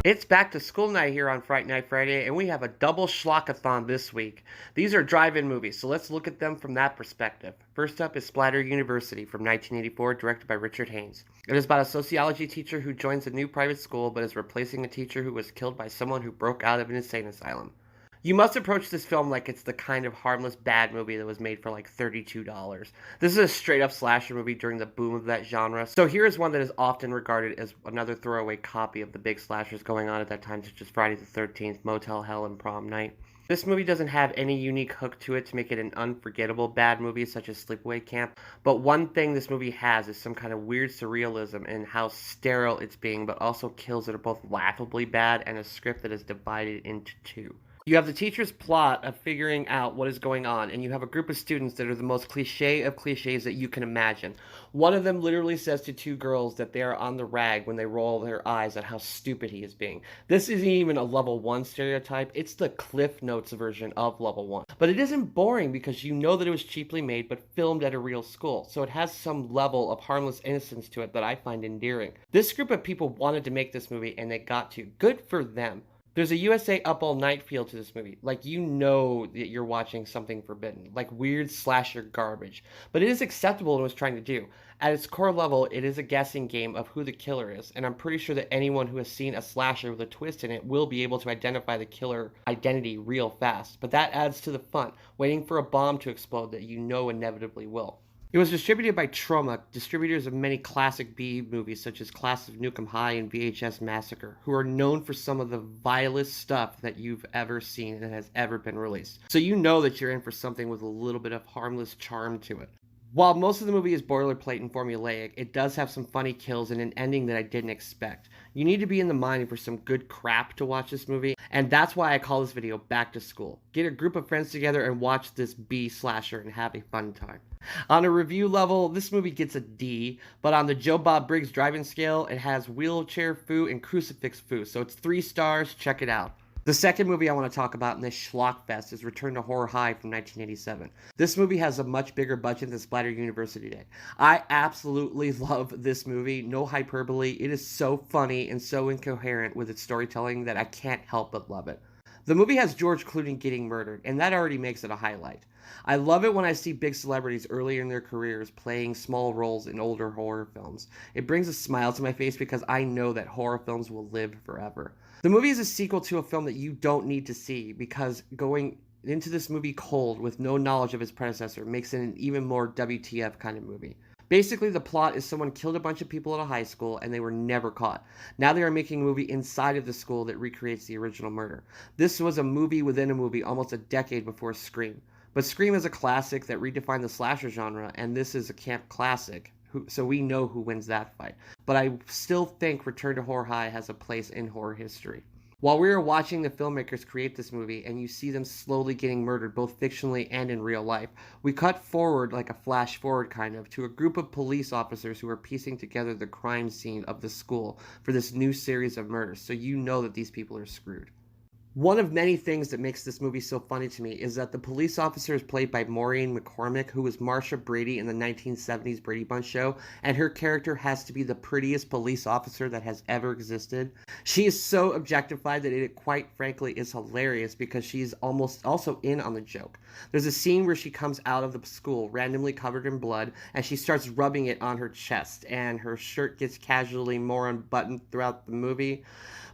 It's back to school night here on Fright Night Friday, and we have a double schlockathon this week. These are drive-in movies, so let's look at them from that perspective. First up is Splatter University from 1984, directed by Richard Haynes. It is about a sociology teacher who joins a new private school but is replacing a teacher who was killed by someone who broke out of an insane asylum. You must approach this film like it's the kind of harmless bad movie that was made for like $32. This is a straight up slasher movie during the boom of that genre. So here is one that is often regarded as another throwaway copy of the big slashers going on at that time, such as Friday the 13th, Motel Hell, and Prom Night. This movie doesn't have any unique hook to it to make it an unforgettable bad movie such as Sleepaway Camp, but one thing this movie has is some kind of weird surrealism in how sterile it's being, but also kills that are both laughably bad and a script that is divided into two. You have the teacher's plot of figuring out what is going on, and you have a group of students that are the most cliche of cliches that you can imagine. One of them literally says to two girls that they are on the rag when they roll their eyes at how stupid he is being. This isn't even a level 1 stereotype, it's the Cliff Notes version of level 1. But it isn't boring because you know that it was cheaply made but filmed at a real school, so it has some level of harmless innocence to it that I find endearing. This group of people wanted to make this movie and they got to. Good for them. There's a USA Up All Night feel to this movie. Like, you know that you're watching something forbidden. Like weird slasher garbage. But it is acceptable in what it's trying to do. At its core level, it is a guessing game of who the killer is. And I'm pretty sure that anyone who has seen a slasher with a twist in it will be able to identify the killer identity real fast. But that adds to the fun. Waiting for a bomb to explode that you know inevitably will. It was distributed by Troma, distributors of many classic B movies such as Class of Nukem High and VHS Massacre, who are known for some of the vilest stuff that you've ever seen and has ever been released. So you know that you're in for something with a little bit of harmless charm to it. While most of the movie is boilerplate and formulaic, it does have some funny kills and an ending that I didn't expect. You need to be in the mind for some good crap to watch this movie, and that's why I call this video Back to School. Get a group of friends together and watch this B slasher and have a fun time. On a review level, this movie gets a D, but on the Joe Bob Briggs driving scale, it has wheelchair foo and crucifix foo, so it's 3 stars. Check it out. The second movie I want to talk about in this schlockfest is Return to Horror High from 1987. This movie has a much bigger budget than Splatter University did. I absolutely love this movie, no hyperbole. It is so funny and so incoherent with its storytelling that I can't help but love it. The movie has George Clooney getting murdered, and that already makes it a highlight. I love it when I see big celebrities earlier in their careers playing small roles in older horror films. It brings a smile to my face because I know that horror films will live forever. The movie is a sequel to a film that you don't need to see because going into this movie cold with no knowledge of its predecessor makes it an even more WTF kind of movie. Basically, the plot is someone killed a bunch of people at a high school and they were never caught. Now they are making a movie inside of the school that recreates the original murder. This was a movie within a movie almost a decade before Scream. But Scream is a classic that redefined the slasher genre, and this is a camp classic, so we know who wins that fight. But I still think Return to Horror High has a place in horror history. While we are watching the filmmakers create this movie and you see them slowly getting murdered both fictionally and in real life, we cut forward like a flash forward kind of to a group of police officers who are piecing together the crime scene of the school for this new series of murders, so you know that these people are screwed. One of many things that makes this movie so funny to me is that the police officer is played by Maureen McCormick, who was Marsha Brady in the 1970s Brady Bunch show, and her character has to be the prettiest police officer that has ever existed. She is so objectified that it quite frankly is hilarious because she's almost also in on the joke. There's a scene where she comes out of the school randomly covered in blood and she starts rubbing it on her chest and her shirt gets casually more unbuttoned throughout the movie.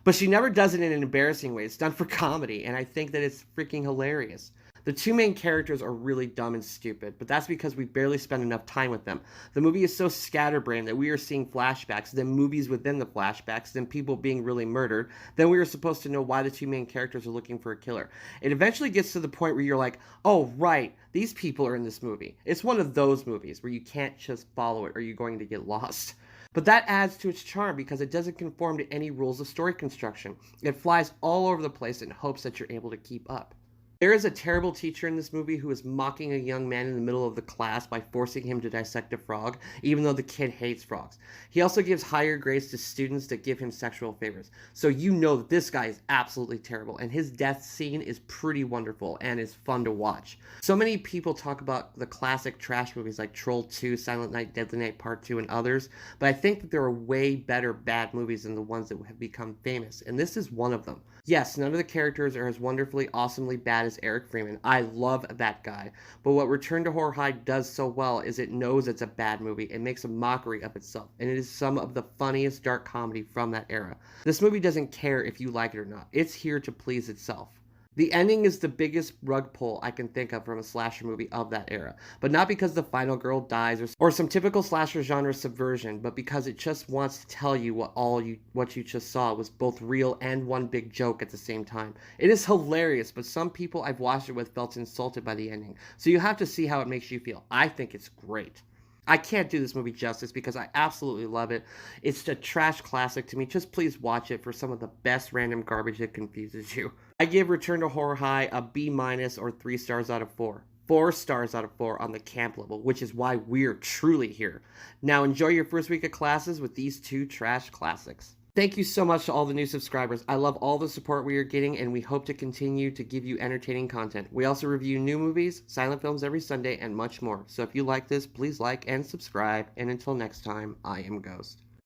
But she never does it in an embarrassing way. It's done for comedy, and I think that it's freaking hilarious. The two main characters are really dumb and stupid, but that's because we barely spend enough time with them. The movie is so scatterbrained that we are seeing flashbacks, then movies within the flashbacks, then people being really murdered. Then we are supposed to know why the two main characters are looking for a killer. It eventually gets to the point where you're like, oh, right, these people are in this movie. It's one of those movies where you can't just follow it or you're going to get lost. But that adds to its charm because it doesn't conform to any rules of story construction. It flies all over the place in hopes that you're able to keep up. There is a terrible teacher in this movie who is mocking a young man in the middle of the class by forcing him to dissect a frog, even though the kid hates frogs. He also gives higher grades to students that give him sexual favors. So you know that this guy is absolutely terrible, and his death scene is pretty wonderful and is fun to watch. So many people talk about the classic trash movies like Troll 2, Silent Night, Deadly Night Part 2, and others, but I think that there are way better bad movies than the ones that have become famous, and this is one of them. Yes, none of the characters are as wonderfully, awesomely bad as Eric Freeman. I love that guy. But what Return to Horror High does so well is it knows it's a bad movie. It makes a mockery of itself. And it is some of the funniest dark comedy from that era. This movie doesn't care if you like it or not. It's here to please itself. The ending is the biggest rug pull I can think of from a slasher movie of that era, but not because the final girl dies or some typical slasher genre subversion, but because it just wants to tell you what you just saw was both real and one big joke at the same time. It is hilarious, but some people I've watched it with felt insulted by the ending, so you have to see how it makes you feel. I think it's great. I can't do this movie justice because I absolutely love it. It's a trash classic to me. Just please watch it for some of the best random garbage that confuses you. I give Return to Horror High a B- or 3 stars out of 4. 4 stars out of 4 on the camp level, which is why we're truly here. Now enjoy your first week of classes with these 2 trash classics. Thank you so much to all the new subscribers. I love all the support we are getting, and we hope to continue to give you entertaining content. We also review new movies, silent films every Sunday, and much more. So if you like this, please like and subscribe. And until next time, I am Ghost.